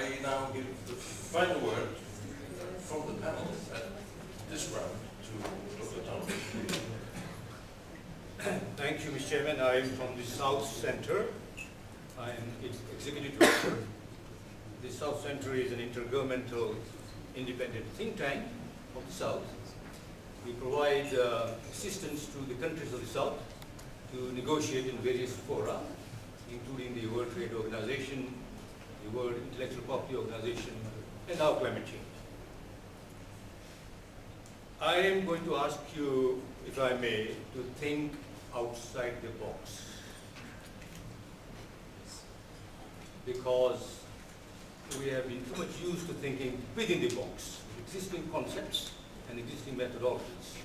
I now give the final word from the panel at this round to Dr. Thomas. Thank you, Mr. Chairman. I am from the Southcentre. I am its executive director. The Southcentre is an intergovernmental independent think tank of the South. We provide assistance to the countries of the South to negotiate in various fora, including the World Trade Organization, the World Intellectual Property Organization, and now climate change. I am going to ask you, if I may, to think outside the box. Because we have been too much used to thinking within the box, existing concepts and existing methodologies.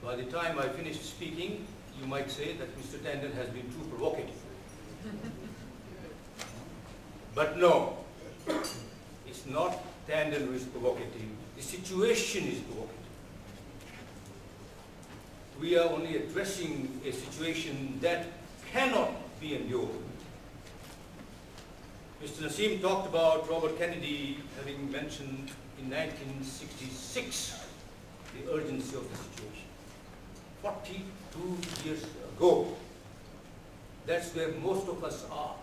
By the time I finish speaking, you might say that Mr. Tandon has been too provocative. But no, it's not Tandon who is provocative, the situation is provocative. We are only addressing a situation that cannot be endured. Mr. Nassim talked about Robert Kennedy having mentioned in 1966 the urgency of the situation. 42 years ago, that's where most of us are.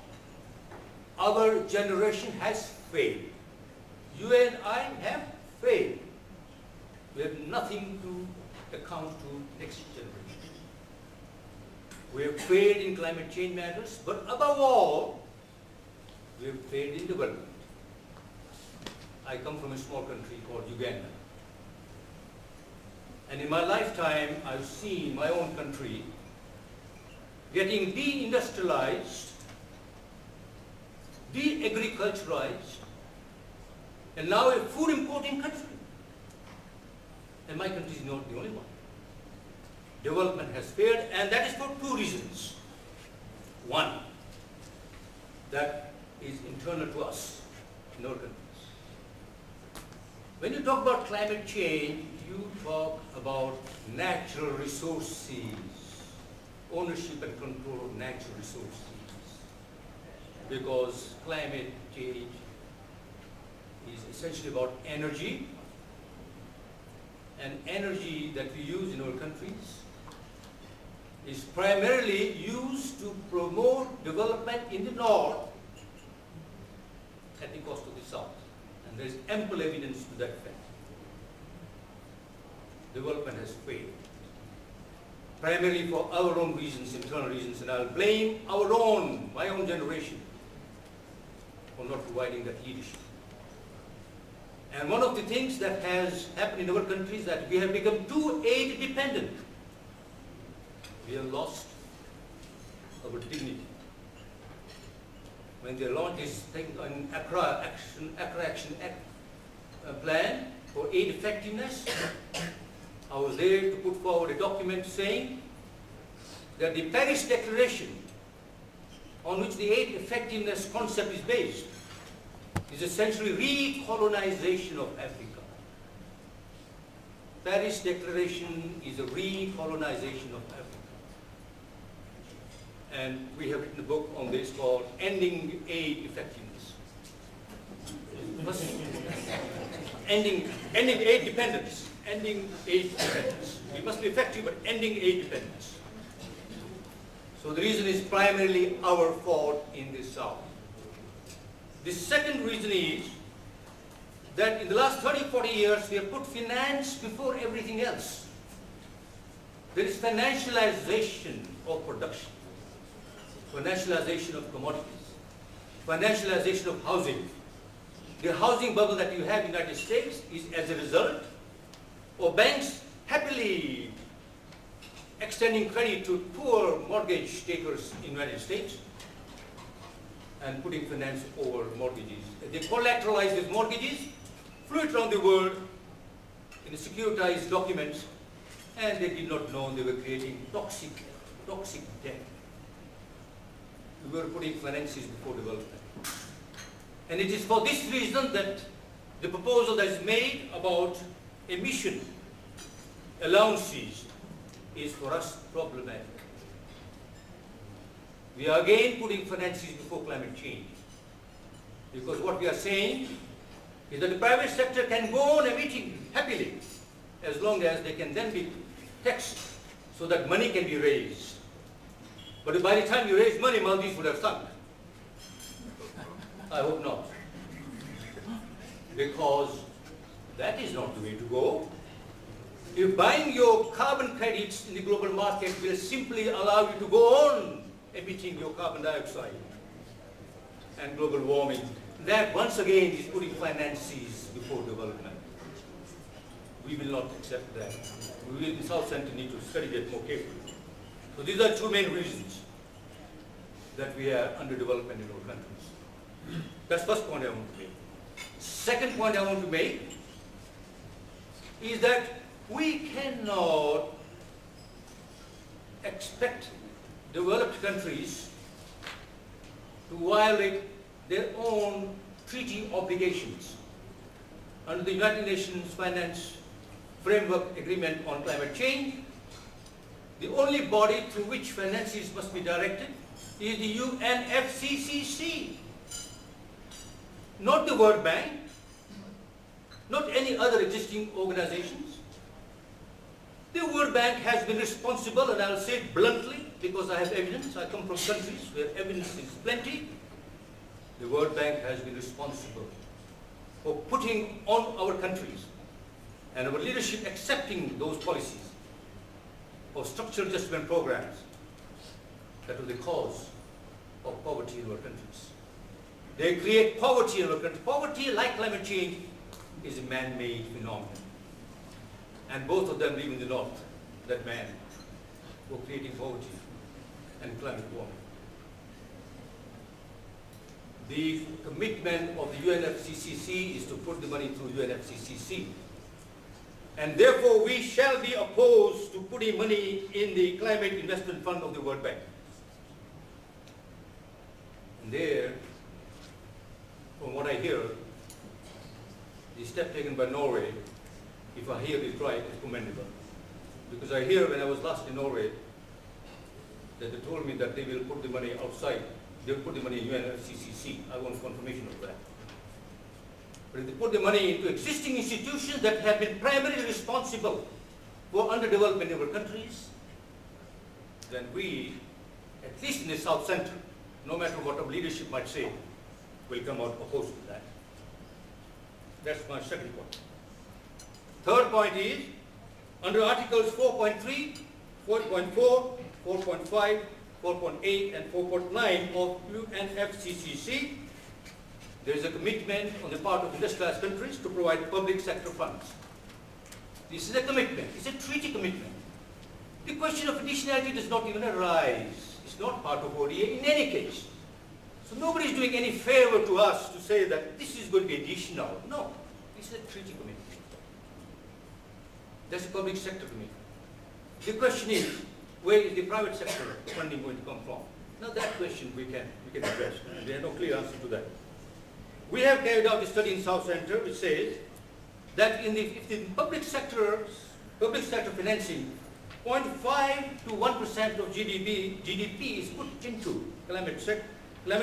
Our generation has failed. You and I have failed. We have nothing to account to next generation. We have failed in climate change matters, but above all, we have failed in development. I come from a small country called Uganda. And in my lifetime, I've seen my own country getting de-industrialized, de-agriculturalized, and now a food importing country. And my country is not the only one. Development has failed, and that is for two reasons. One, that is internal to us in our countries. When you talk about climate change, you talk about natural resources, ownership and control of natural resources. Because climate change is essentially about energy, and energy that we use in our countries is primarily used to promote development in the north at the cost of the south. And there is ample evidence to that fact. Development has failed, primarily for our own reasons, internal reasons, and I'll blame my own generation for not providing that leadership. And one of the things that has happened in our country is that we have become too aid dependent. We have lost our dignity. When they launched this thing on Accra Action plan for aid effectiveness, I was there to put forward a document saying that the Paris Declaration, on which the aid effectiveness concept is based, is essentially recolonization of Africa. Paris Declaration is a recolonization of Africa. And we have written a book on this called Ending Aid Effectiveness. Ending aid dependence. Ending aid dependence. We must be effective, but ending aid dependence. So the reason is primarily our fault in the South. The second reason is that in the last 30-40 years, we have put finance before everything else. There is financialization of production, financialization of commodities, financialization of housing. The housing bubble that you have in the United States is as a result of banks happily extending credit to poor mortgage takers in the United States and putting finance over mortgages. They collateralized these mortgages, flew it around the world in securitized documents, and they did not know they were creating toxic debt. We were putting finances before development. And it is for this reason that the proposal that is made about emission allowances is for us problematic. We are again putting finances before climate change. Because what we are saying is that the private sector can go on emitting happily as long as they can then be taxed so that money can be raised. But by the time you raise money, Maldives would have sunk. I hope not. Because that is not the way to go. If buying your carbon credits in the global market will simply allow you to go on emitting your carbon dioxide and global warming, that once again is putting finances before development. We will not accept that. We will in Southcentre need to study that more carefully. So these are two main reasons that we are underdevelopment in our countries. That's the first point I want to make. Second point I want to make is that we cannot expect developed countries to violate their own treaty obligations. Under the United Nations Finance Framework Agreement on Climate Change, the only body through which finances must be directed is the UNFCCC, not the World Bank, not any other existing organizations. The World Bank has been responsible, and I'll say it bluntly because I have evidence. I come from countries where evidence is plenty. The World Bank has been responsible for putting on our countries and our leadership accepting those policies of structural adjustment programs that were the cause of poverty in our countries. They create poverty in our country. Poverty, like climate change, is a man-made phenomenon. And both of them live in the north, that man, who are creating poverty and climate warming. The commitment of the UNFCCC is to put the money through UNFCCC. And therefore we shall be opposed to putting money in the Climate Investment Fund of the World Bank. And there, from what I hear, the step taken by Norway, if I hear it right, is commendable. Because I hear when I was last in Norway, that they told me that they will put the money outside. They will put the money in UNFCCC. I want confirmation of that. But if they put the money into existing institutions that have been primarily responsible for underdevelopment in our countries, then we, at least in the Southcentre, no matter what our leadership might say, will come out opposed to that. That's my second point. Third point is, under Articles 4.3, 4.4, 4.5, 4.8 and 4.9 of UNFCCC, there is a commitment on the part of industrialized countries to provide public sector funds. This is a commitment. It's a treaty commitment. The question of additionality does not even arise. It's not part of ODA in any case. So nobody is doing any favor to us to say that this is going to be additional. No, this is a treaty commitment. That's a public sector commitment. The question is, where is the private sector funding going to come from? Now that question we can address. There is no clear answer to that. We have carried out a study in Southcentre which says that if the public sector financing 0.5 to 1% of GDP is put into climate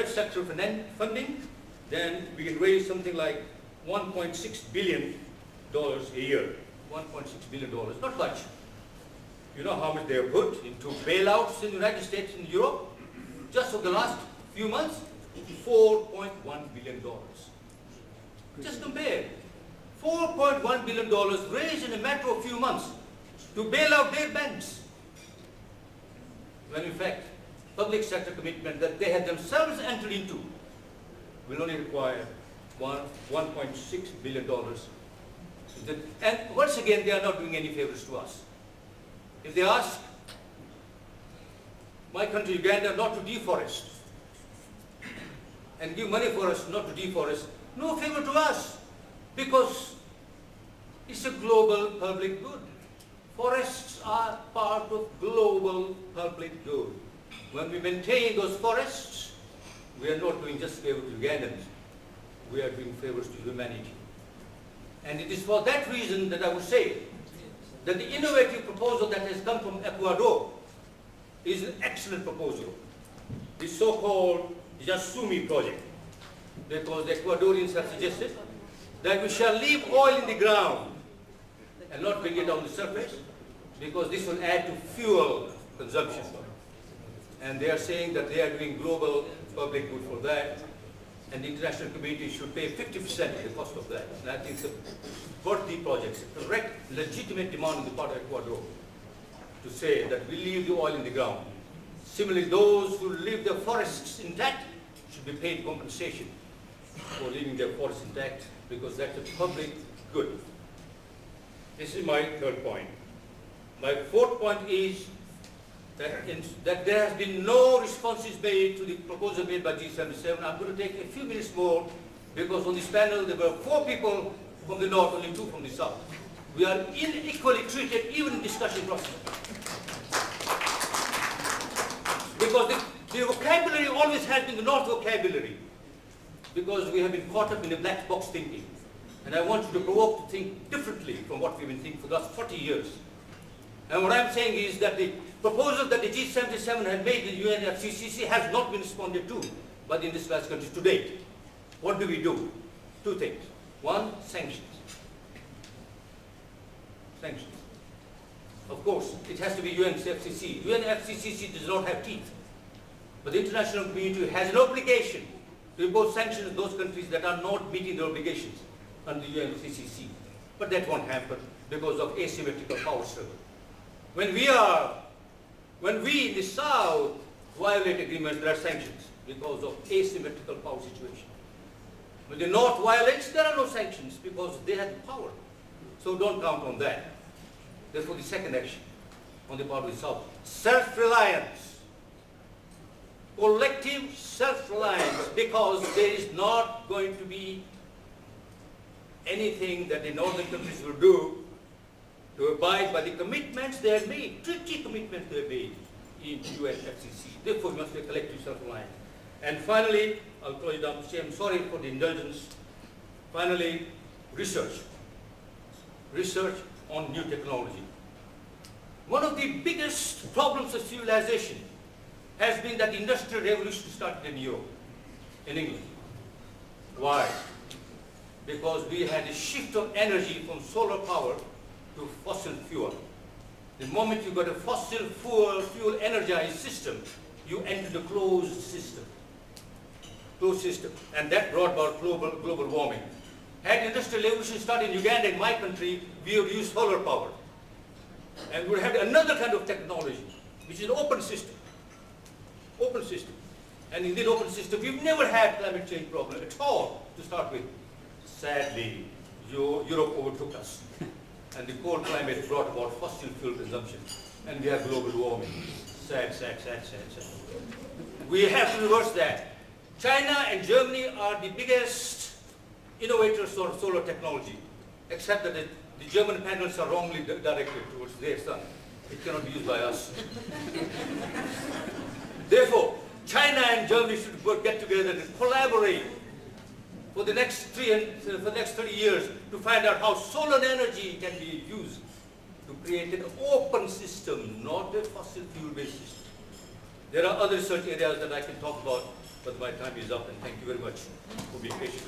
sector funding, then we can raise something like $1.6 billion a year. $1.6 billion, not much. You know how much they have put into bailouts in the United States and Europe? Just for the last few months, $4.1 billion. Just compare. $4.1 billion raised in a matter of few months to bail out their banks. When in fact, public sector commitment that they had themselves entered into will only require $1.6 billion. And once again, they are not doing any favors to us. If they ask my country, Uganda, not to deforest and give money for us not to deforest, no favor to us, because it's a global public good. Forests are part of global public good. When we maintain those forests, we are not doing just favors to Ugandans, we are doing favors to humanity. And it is for that reason that I would say that the innovative proposal that has come from Ecuador is an excellent proposal. The so-called Yasumi project. because the Ecuadorians have suggested that we shall leave oil in the ground and not bring it on the surface, because this will add to fuel consumption. And they are saying that they are doing global public good for that, and the international community should pay 50% of the cost of that. And I think it's a worthy project, a correct, legitimate demand on the part of Ecuador to say that we leave the oil in the ground. Similarly, those who leave their forests intact should be paid compensation for leaving their forests intact, because that's a public good. This is my third point. My fourth point is that there has been no responses made to the proposal made by G77. I'm going to take a few minutes more, because on this panel there were 4 people from the north, only 2 from the south. We are unequally treated even in discussion process. Because the vocabulary always has been the north vocabulary, because we have been caught up in a black box thinking. And I want you to provoke to think differently from what we've been thinking for the last 40 years. And what I'm saying is that the proposal that the G77 had made in the UNFCCC has not been responded to by the industrialized countries to date. What do we do? 2 things. 1, sanctions. Sanctions. Of course, it has to be UNFCCC. UNFCCC does not have teeth. But the international community has an obligation to impose sanctions on those countries that are not meeting their obligations under the UNFCCC. But that won't happen because of asymmetrical power struggle. When we in the South violate agreements, there are sanctions because of asymmetrical power situation. When the North violates, there are no sanctions because they have the power. So don't count on that. Therefore, the second action on the part of the South, self-reliance. Collective self-reliance, because there is not going to be anything that the northern countries will do to abide by the commitments they have made, treaty commitments they have made in UNFCCC. Therefore, we must be a collective self-reliance. And finally, I'll close it down to say I'm sorry for the indulgence. Finally, research. Research on new technology. One of the biggest problems of civilization has been that the Industrial Revolution started in Europe, in England. Why? Because we had a shift of energy from solar power to fossil fuel. The moment you got a fossil fuel energized system, you entered a closed system. Closed system. And that brought about global warming. Had Industrial Revolution started in Uganda, in my country, we would use solar power. And we would have another kind of technology, which is an open system. Open system. And in this open system, we've never had climate change problem at all to start with. Sadly, Europe overtook us. And the cold climate brought about fossil fuel consumption. And we have global warming. Sad, sad, sad, sad, sad. We have to reverse that. China and Germany are the biggest innovators of solar technology, except that the German panels are wrongly directed towards their sun. It cannot be used by us. Therefore, China and Germany should get together and collaborate for the next 30 years to find out how solar energy can be used to create an open system, not a fossil fuel-based system. There are other research areas that I can talk about, but my time is up, and thank you very much for being patient.